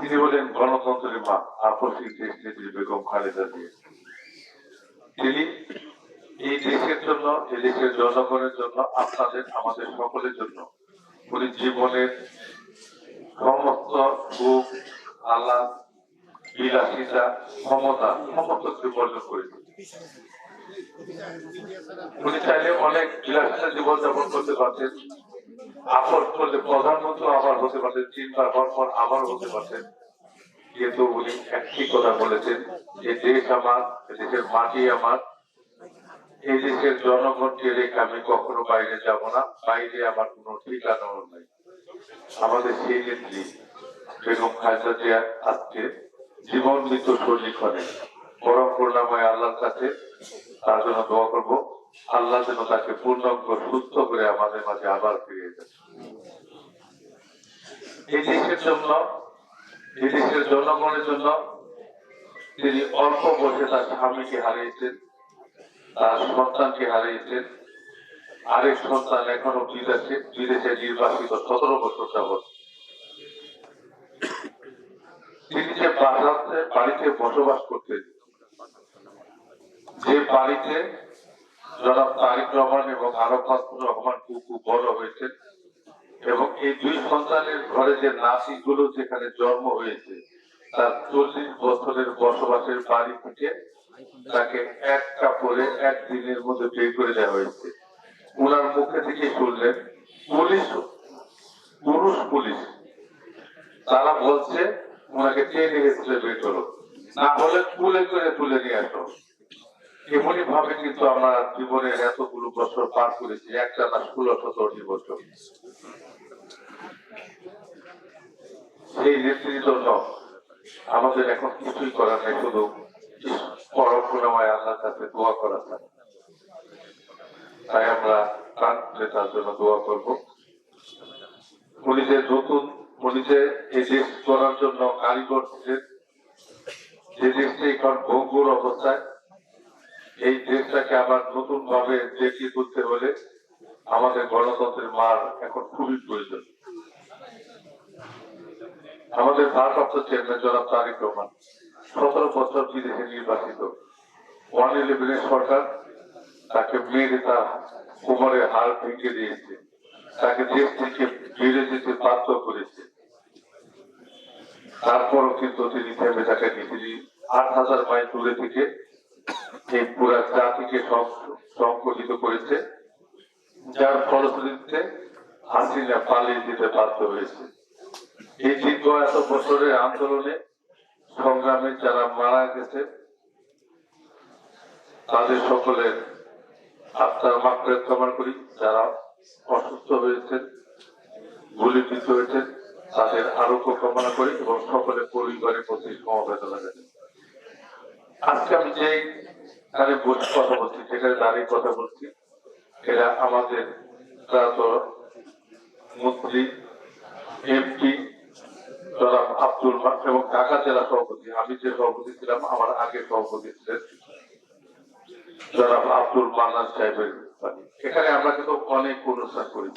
তিনি বলেন গণতন্ত্রের মা আপসী দেশ নেত্রী বেগম খালেদা জিয়া। তিনি এই দেশের জন্য, এই দেশের জনগণের জন্য, আপনাদের আমাদের সকলের জন্য উনি জীবনের সমস্ত সুখ, আহ্লাদ, বিলাসিতা, ক্ষমতা সমস্ত কিছু অর্জন করেছেন। উনি চাইলে অনেক বিলাসিতা জীবন যাপন করতে পারতেন, আপন করলে প্রধানমন্ত্রী আবার হতে পারতেন, 3 বার হওয়ার পর আবার হতে পারতেন। কিন্তু উনি একটি কথা বলেছেন, যে দেশ আমার, দেশের মাটি আমার, এই দেশের জনগণকে রেখে আমি কখনো বাইরে যাব না, বাইরে আমার কোনো ঠিকানাও নাই। আমাদের সেই নেত্রী বেগম খালেদা জিয়া আজকে জীবন মৃত্যু সন্ধিক্ষণে পরম করুণাময় আল্লাহর কাছে তার জন্য দোয়া করবো, আল্লাহ যেন তাকে পূর্ণাঙ্গ সুস্থ করে আমাদের মাঝে আবার ফিরিয়ে দেন। এই দেশের জন্য, এই দেশের জনগণের জন্য তিনি অল্প বয়সে তার স্বামীকে হারিয়েছেন, তার সন্তানকে হারিয়েছেন, আরেক সন্তান এখনো বিদেশে নির্বাসিত 17 বছর যাবৎ। তিনি যে বাড়িতে বসবাস করতেন, যে বাড়িতে জনাব তারেক রহমান এবং আরাফাত রহমান খুব বড় হয়েছেন, এবং এই 2 সন্তানের ঘরে যে নাতিগুলো যেখানে জন্ম হয়েছে, তার 40 বছরের বসবাসের বাড়ি থেকে তাকে এক কাপড়ে একদিনের মধ্যে বের করে দেওয়া হয়েছে। ওনার মুখে থেকে শুনলেন পুরুষ পুলিশ তারা বলছে ওনাকে টেনে হেসে বের করো, না হলে কুলে করে তুলে নিয়ে আসো। এমনই ভাবে কিন্তু আমরা জীবনের এতগুলো বছর পার করেছি, একটা না 16-17 বছর। সেই নেত্রীর জন্য আমাদের এখন কিছুই করার নেই, শুধু পরম করুণাময় আল্লাহর কাছে দোয়া করা চাই। তাই আমরা প্রাণ খুলে তার জন্য দোয়া করবো। উনি যে এই দেশ করার জন্য কারিগর ছিলেন, যে দেশটা এখন ভঙ্গুর অবস্থায়, এই দেশটাকে আবার নতুন ভাবে দেখিয়ে তুলতে হলে আমাদের গণতন্ত্রের মার এখন খুবই প্রয়োজন। আমাদের ভারপ্রাপ্ত চেয়ারম্যান জনাব তারেক রহমান 17 বছর বিদেশে নির্বাসিত। 111 সরকার তাকে মেরে তার কোমরের হাড় ভেঙে দিয়েছে, তাকে দেশ থেকে ফিরে যেতে বাধ্য করেছে। তারপরও কিন্তু তিনি থেমে থাকেননি। তিনি 8000 মাইল দূরে থেকে এই পুরা জাতিকে সংগঠিত করেছে, যার ফলশ্রুতিতে হাসিনা পালিয়ে যেতে বাধ্য হয়েছে। এই দীর্ঘ এত বছরের আন্দোলনে সংগ্রামে যারা মারা গেছে, তাদের সকলের আত্মার মাগফিরাত কামনা করি। যারা অসুস্থ হয়েছেন, গুলিবিদ্ধ হয়েছেন, তাদের আরোগ্য কামনা করি এবং সকলের পরিবারের প্রতি সমবেদনা জানাই। আজকে আমি যে বসে কথা বলছি, যেখানে দাঁড়িয়ে কথা বলছি, এরা আমাদের মন্ত্রী, এমপি জনাব আব্দুল এবং ঢাকা জেলা সভাপতি, আমি যে সভাপতি ছিলাম, আমার আগে সভাপতি ছিলেন জনাব আব্দুল মান্নান সাহেবের। এখানে আমরা কিন্তু অনেক অনুষ্ঠান করি।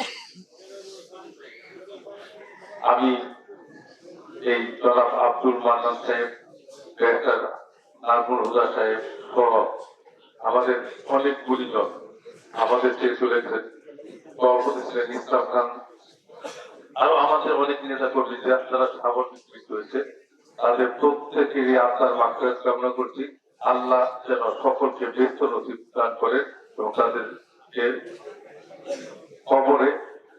আমি এই জনাব আব্দুল মান্নান সাহেব, ডাক্তার নাজমুল হুদা সাহেব সহ আমাদের অনেক গুণীজন, আমাদের যে চলেছেন সভাপতি ছিলেন ইসলাম খান, আরো আমাদের অনেক নেতা কর্মী যারা সামরিক মৃত্যু হয়েছে, তাদের প্রত্যেকেরই আত্মার মাগফিরাত কামনা করছি। আল্লাহ যেন সকলকে ব্যস্ত নসিব দান করে এবং তাদের যে কবরে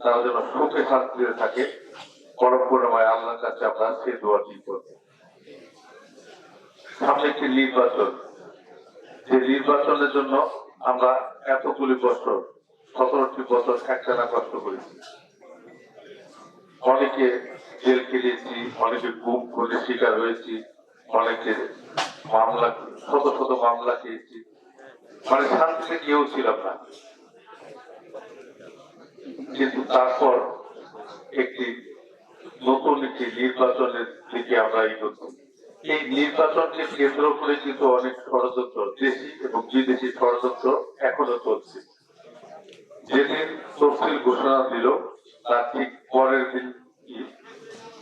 তারা যেন সুখে শান্তিতে থাকে, পরম করুণাময় আল্লাহর কাছে আমরা সেই দোয়াটি করব। সামনে একটি নির্বাচন, যে নির্বাচনের জন্য আমরা এতগুলি বছর 17টি বছর একটানা কষ্ট করেছি। অনেকে জেল খেলিয়েছি, অনেকে গুম খুনের শিকার হয়েছি, অনেকে মামলা, শত শত মামলা খেয়েছি, মানে শান্তিতে কেউ ছিলাম না। কিন্তু তারপর একটি নতুন একটি নির্বাচনের দিকে আমরা এগোচ্ছি। এই নির্বাচনকে কেন্দ্র করে কিন্তু অনেক ষড়যন্ত্র, দেশি এবং বিদেশি ষড়যন্ত্র এখনো চলছে। যেদিন তফসিল ঘোষণা দিল তার ঠিক পরের দিন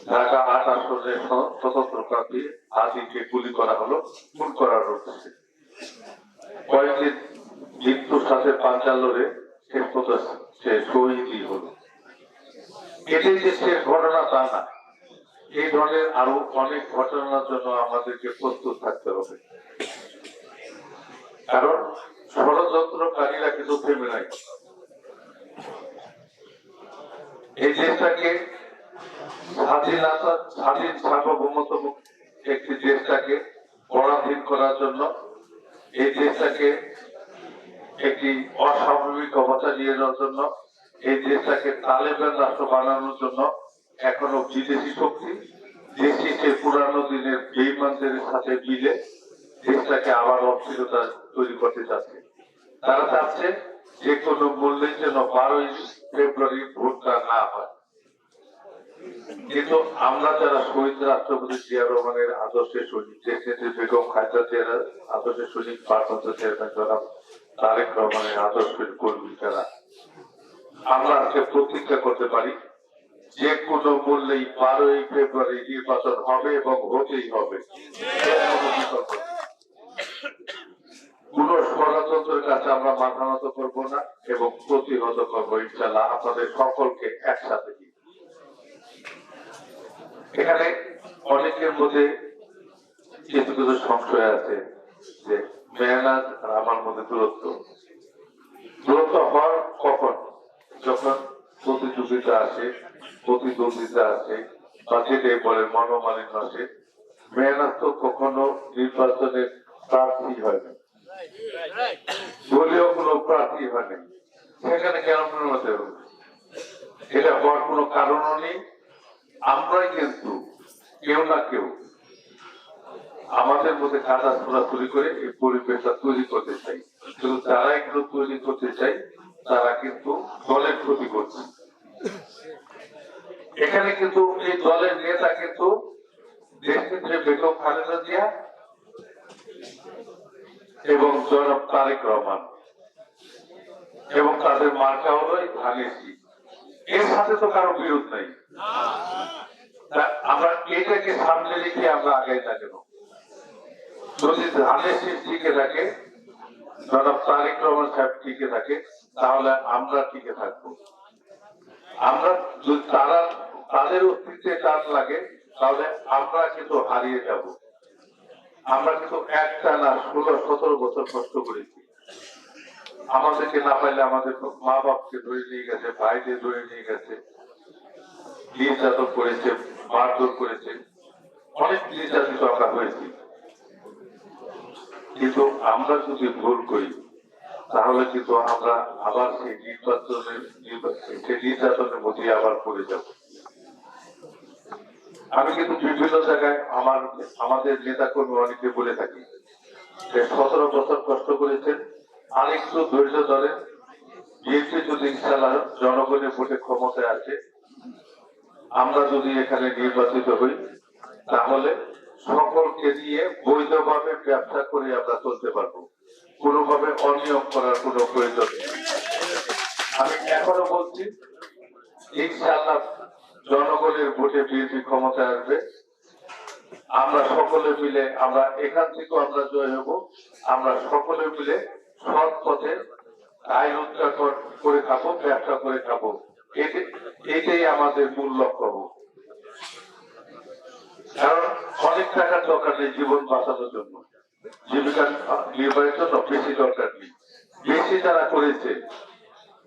ঢাকা ৮ আসনের স্বতন্ত্র প্রার্থী হাদিকে গুলি করা হলো খুন করার উদ্দেশ্যে। কয়েকদিন মৃত্যুর সাথে পাঞ্জা লড়ে শেষ পর্যন্ত সে শহীদই হলো। এটাই যে শেষ ঘটনা তা না, এই ধরনের আরো অনেক ঘটনার জন্য আমাদেরকে প্রস্তুত থাকতে হবে। কারণ ষড়যন্ত্রকারীরা কিন্তু থেমে নাই। এই দেশটাকে স্বাধীন সার্বভৌমত্ব একটি দেশটাকে পরাধীন করার জন্য, এই দেশটাকে একটি অস্বাভাবিক অবস্থা নিয়ে যাওয়ার জন্য, এই দেশটাকে তালেবান রাষ্ট্র বানানোর জন্য এখনো বিদেশি শক্তি দেশি সেই পুরানো দিনের বেইমানদের সাথে মিলে দেশটাকে আবার অস্থিরতা তৈরি করতে চাচ্ছে। তারা চাচ্ছে যে কোনো মূল্যে যেন 12ই ফেব্রুয়ারি ভোটটা না হয়। কিন্তু আমরা যারা শহীদ রাষ্ট্রপতি জিয়া রহমানের আদর্শের সৈনিক, দেশনেত্রী বেগম খালেদা জিয়ার আদর্শের সৈনিক, ভারপ্রাপ্ত চেয়ারম্যান জনাব তারেক রহমানের আদর্শের কর্মী যারা, আমরা আজকে প্রতিজ্ঞা করতে পারি যে কোনো মূল্যেই 12ই ফেব্রুয়ারি নির্বাচন হবে এবং হতেই হবে। কোন ষড়যন্ত্রের কাছে আমরা মাথা নত করবো না এবং প্রতিহত করবো ইনশাল্লাহ আপনাদের সকলকে একসাথে। এখানে অনেকের মধ্যে কিছু কিছু সংশয় আছে যে মেহনাত আর আমার মধ্যে দূরত্ব হওয়ার কখন, যখন প্রতিযোগিতা আসে, প্রতিদ্বন্দ্বিতা আসে বা যেটাই বলে মনোমালিন্য আসে। মেহনাত তো কখনো নির্বাচনের প্রার্থী হয় না, দলীয় কোনো প্রার্থী হয় না, সেখানে কেন হতে হবে? এটা হওয়ার কোনো কারণও নেই। আমরাই কিন্তু কেউ না কেউ আমাদের মধ্যে কাদা ছোড়াছুড়ি করে এই পরিবেশটা তৈরি করতে চাই। কিন্তু যারা এগুলো তৈরি করতে চাই তারা কিন্তু দলের ক্ষতি করছে। এখানে কিন্তু এই দলের নেতা কিন্তু দেশনেত্রী বেগম খালেদা জিয়া এবং জনাব তারেক রহমান এবং তাদের মার্কা হলো ধানের শীষ। এর সাথে তো কারো বিরোধ নাই। আমরা এটাকে সামনে রেখে আমরা আগাই না কেন? যদি ধানের শীষ টিকে থাকে, জনাব তারেক রহমান সাহেব টিকে থাকে, তাহলে আমরা টিকে থাকবো। আমরা যদি তাদের অস্তিত্বে টান লাগে তাহলে আমরা কিন্তু হারিয়ে যাব। আমরা কিন্তু একটা না 16-17 বছর কষ্ট করেছি। আমাদেরকে না পাইলে আমাদের মা বাপকে ধরে নিয়ে গেছে, ভাইদের ধরে নিয়ে গেছে, নির্যাতন করেছে, মারধর করেছে, অনেক নির্যাতিত আমরা হয়েছি। কিন্তু আমরা যদি ভুল করি তাহলে কিন্তু আমরা আবার সেই নির্যাতনের মধ্যে আবার পড়ে যাব। আমি কিন্তু বিভিন্ন জায়গায় আমাদের নেতা কর্মী অনেকে বলে থাকি যে 17 বছর কষ্ট করেছেন, আরেকটু ধৈর্য ধরেন। বিএনপি যদি ইনশাআল্লাহ জনগণের ভোটে ক্ষমতায় আসে, আমরা যদি এখানে নির্বাচিত হই, তাহলে সকলকে নিয়ে বৈধভাবে ব্যবসা করে আমরা চলতে পারবো। কোনোভাবে অনিয়ম করার কোনো প্রয়োজন নেই। আমি এখনো বলছি ইনশাআল্লাহ জনগণের ভোটে বিএনপি ক্ষমতায় আসবে। আমরা সকলে মিলে, আমরা এখান থেকে আমরা জয় হব। আমরা সকলে মিলে সৎ পথে আয় রোজগার করে খাবো, ব্যবসা করে খাবো। এটাই আমাদের মূল লক্ষ্য। কারণ অনেক টাকার দরকার নেই জীবন বাঁচানোর জন্য, জীবিকা নির্বাহের জন্য বেশি দরকার নেই। বেশি যারা করেছে,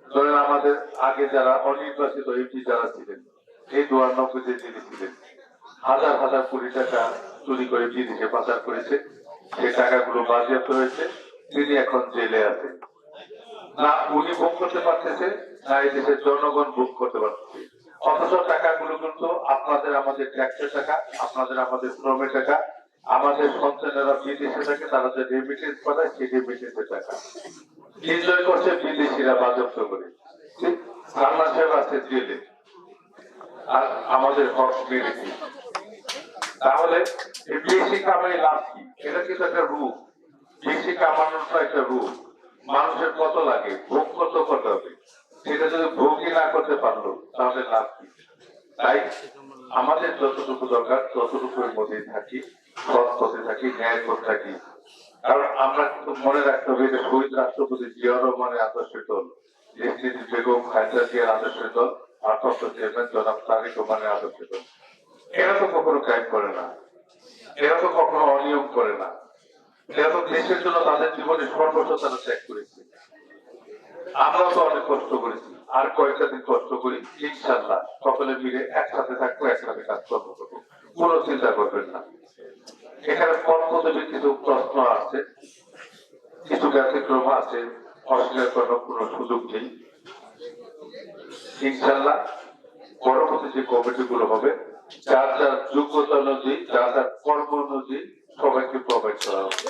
ধরেন আমাদের আগে যারা অনির্বাচিত এমপি যারা ছিলেন, এই 92-তে যিনি ছিলেন, হাজার হাজার কোটি টাকা চুরি করে বিদেশে পাচার করেছে। সেই টাকাগুলো বাজেয়াপ্ত হয়েছে, তিনি এখন জেলে আছেন। না উনি ভোগ করতে পারতেছে, না এই দেশের জনগণ ভোগ করতে পারতেছে। অথচ টাকাগুলো কিন্তু আপনাদের আমাদের ট্যাক্সের টাকা, আপনাদের আমাদের শ্রমের টাকা, আমাদের সন্তানেরা বিদেশে থাকে, তারা যে রেমিটেন্স পাঠায় সেই রেমিটেন্সের টাকা এনজয় করছে বিদেশিরা বাজেয়াপ্ত করে। ঠিক সালমান সাহেব আছে জেলে, আর আমাদের হক মেরেছে। তাহলে বেশি কামাই লাভ কি? এটা কিন্তু একটা রূপ। বেশি কামানোটা একটা রূপ। মানুষের কত লাগে, ভোগ কত করতে হবে, সেটা যদি ভোগই না করতে পারলো তাহলে লাভ কি? তাই আমাদের যতটুকু দরকার ততটুকুর মধ্যেই থাকি, সৎ পথে থাকি, ন্যায় পথে থাকি। কারণ আমরা কিন্তু মনে রাখতে হবে যে শহীদ রাষ্ট্রপতি জিয়া রহমানের আদর্শের দল, দেশটির বেগম খালেদা জিয়ার আদর্শের দল, ভারপ্রাপ্ত চেয়ারম্যান জনাব তারেক রহমানের আদর্শের দল। এরা তো কখনো ক্রাইম করে না, এরা তো কখনো অনিয়ম করে না, এরা তো দেশের জন্য তাদের জীবনে সর্বস্ব তারা ত্যাগ করেছে। আমরাও তো অনেক কষ্ট করেছি, আর কয়েকটা দিন কষ্ট করি, ইনশাল্লাহ সকলে মিলে একসাথে থাকবো, একসাথে কাজ করবো, কোনো চিন্তা করবেন না। এখানে পদ পদবীর কিছু প্রশ্ন আছে, কিছু ব্যতিক্রম আছে, অস্বীকার করার কোনো সুযোগ নেই। ইনশাল্লাহ পরবর্তী যে কমিটি গুলো হবে, যার যার যোগ্যতা অনুযায়ী, যার যার কর্ম অনুযায়ী সবাইকে প্রোভাইড করা হবে।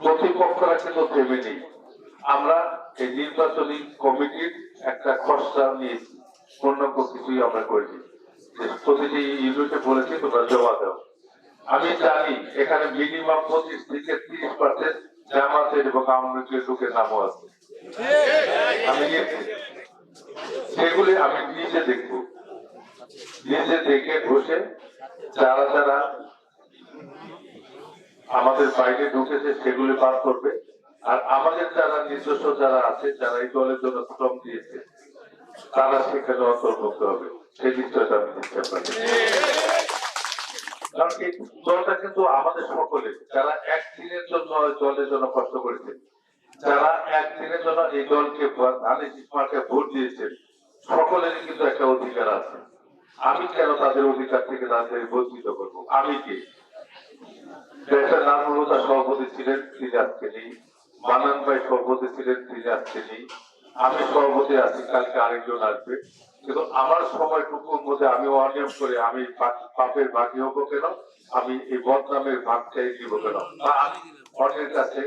প্রতিপক্ষরা কিন্তু থেমে নেই। আমরা এই নির্বাচনী কমিটির একটা খসড়া নিয়েছি, পূর্ণাঙ্গ কিছুই আমরা করিনি। প্রতিটি ইউনিটে বলেছি তোমরা জমা দাও। আমি জানি এখানে মিনিমাম 25 থেকে 30% জামাতের এবং আওয়ামী লীগের লোকের নামও আছে। আমি সেগুলি আমি নিজে দেখবো, নিজে দেখে বসে যারা যারা আমাদের বাইরে ঢুকেছে সেগুলি পার করবে। আর আমাদের যারা নিজস্ব যারা আছে, যারা এই দলের জন্য শ্রম দিয়েছে, তারা সেখানে অন্তর্ভুক্ত হবে, সেই নিশ্চয়তা আমি দিতে পারি। কারণ এই দলটা কিন্তু আমাদের সকলে, যারা একদিনের জন্য দলের জন্য কষ্ট করেছেন, যারা একদিনের জন্য এই দলকে ভোট দিয়েছেন, সকলেরই কিন্তু একটা অধিকার আছে। আমি কেন তাদের অধিকার থেকে তাদের বঞ্চিত করবো? আমি কে? সভাপতি ছিলেন, তিনি আজকে নেই। মানান ভাই সভাপতি ছিলেন, তিনি আজকে নেই। আমি সভাপতি আছি, কালকে আরেকজন আসবে। কিন্তু আমার সময়টুকুর মধ্যে আমি অনিয়ম করে আমি পাপের ভাগী হবো কেন? আমি এই বদনামের ভাগটাই দিব কেন? বা আমি অন্যের কাছে,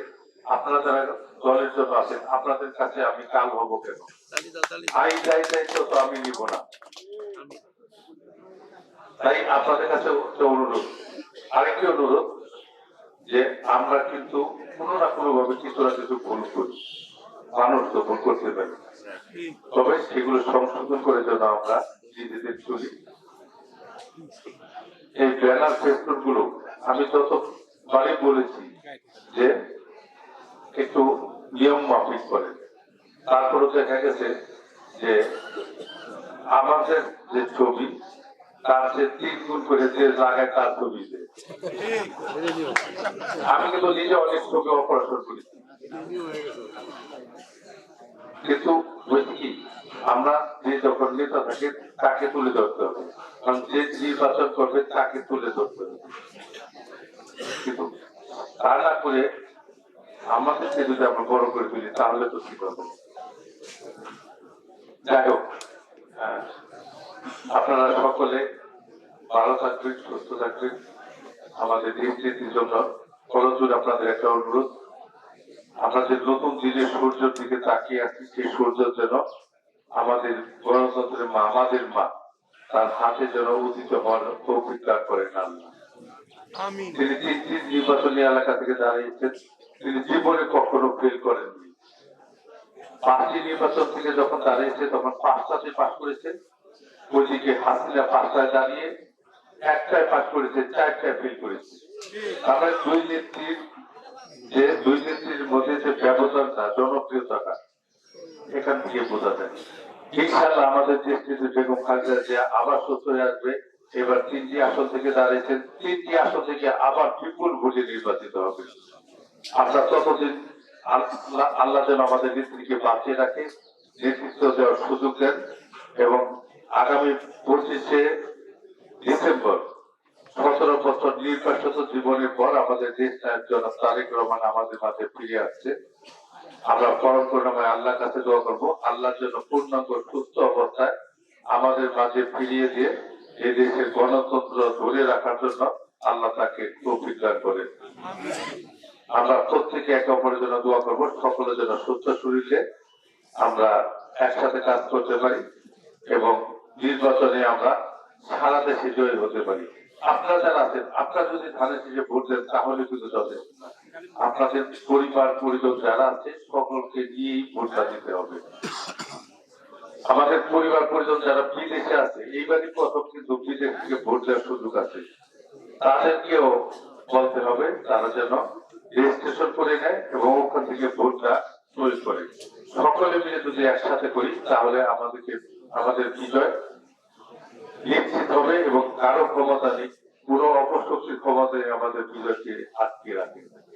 আপনারা যারা দলের জন্য আছেন, আপনাদের কাছে আমি কাল হবো কেন? দায়িত্ব তো আমি নিব না। তাই আপনাদের কাছে অনুরোধ, আরেকটি অনুরোধ, যে আমরা কিন্তু কোনো না কোনো ভাবে কিছু না কিছু ভুল করি, মানুষ তো ভুল করতে পারি, তবে সেগুলো সংশোধন করে যেন আমরা নিজেদের চলি। এই ব্যানার ফেসবুক গুলো আমি যতবারই বলেছি যে একটু নিয়ম মাফিক করেন, তারপরে দেখা গেছে যে আমাদের যে ছবি তার যে 3 গুণ করে যে লাগায় তার ছবি। আমি কিন্তু নিজে অনেক ছবি অপারেশন করেছি, কিন্তু বলছি কি, আমরা যে যখন নেতা থাকে তাকে তুলে ধরতে হবে, কারণ যে নির্বাচন করবে তাকে তুলে ধরতে হবে। কিন্তু তা না করে আমাদেরকে যদি আমরা বড় করে তুলি তাহলে তো ঠিক হবে। যাই হোক, আপনারা সকলে ভালো থাকবেন, সুস্থ থাকবেন। আমাদের দেশ নীতির জন্য করজোর আপনাদের একটা অনুরোধ, আপনাদের নতুন দিনের সূর্যের দিকে তাকিয়ে আছি, সেই সূর্য যেন আমাদের গণতন্ত্রের মা, আমাদের মা, তার হাতে যেন উদিত হওয়ার তৌফিক দান করেন আল্লাহ। তিনি 3টি নির্বাচনী এলাকা থেকে দাঁড়িয়েছেন, তিনি জীবনে কখনো ফেল করেননি। 5টি নির্বাচন থেকে যখন দাঁড়িয়েছে তখন 5টাতে পাস করেছেন, ওইদিকে হাসিনা 5টায় দাঁড়িয়ে 1টায় পাস করেছে, 4টায় ফেল করেছে। আমরা দুই নেত্রীর মধ্যে যে ব্যবধানটা, জনপ্রিয়তাটা এখান থেকে বোঝা যায়। ইনশাআল্লাহ আমাদের দেশটিতে বেগম খালেদা জিয়া আবার সুস্থ হয়ে আসবে। এবার 3টি আসন থেকে দাঁড়িয়েছেন, 3টি আসন থেকে আবার বিপুল ভোটে নির্বাচিত হবে। আমরা ততদিন আল্লাহ যেন আমাদের নেত্রীকে বাঁচিয়ে রাখে, নেতৃত্ব দেওয়ার সুযোগ দেন, এবং আগামী 25শে ডিসেম্বর 17 বছর নির্বাসিত জীবনের পর আমাদের দেশ নায়ক জনাব তারেক রহমান আমাদের মাঝে ফিরে আসছে। আমরা পরম করুণাময় আল্লাহর কাছে দোয়া করবো, আল্লাহর জন্য পূর্ণাঙ্গ সুস্থ অবস্থায় আমাদের মাঝে ফিরিয়ে দিয়ে এই দেশের গণতন্ত্র ধরে রাখার জন্য আল্লাহ তাকে তৌফিক দান করেন। আমরা প্রত্যেকে একে অপরের জন্য দোয়া করবো, সকলের জন্য সুস্থ শরীরে আমরা একসাথে কাজ করতে পারি এবং নির্বাচনে আমরা সারা দেশে জয়ী হতে পারি। আপনারা যারা আছেন, আপনারা যদি ধানের শীষে ভোট দেন তাহলে কিন্তু যথেষ্ট না, আপনাদের পরিবার পরিজন যারা আছে সকলকে নিয়েই ভোটটা দিতে হবে। আমাদের পরিবার পরিজন যারা বিদেশে আছে, এইবারই প্রথম কিন্তু বিদেশ থেকে ভোট দেওয়ার সুযোগ আছে, তাদেরকেও বলতে হবে তারা যেন রেজিস্ট্রেশন করে নেয় এবং ওখান থেকে ভোটটা তৈরি করে। সকলে মিলে যদি একসাথে করি তাহলে আমাদের বিজয় নিশ্চিত হবে এবং কারো ক্ষমতা নেই, পুরো অপশক্তির ক্ষমতায় আমাদের বিজয়কে আটকে রাখে।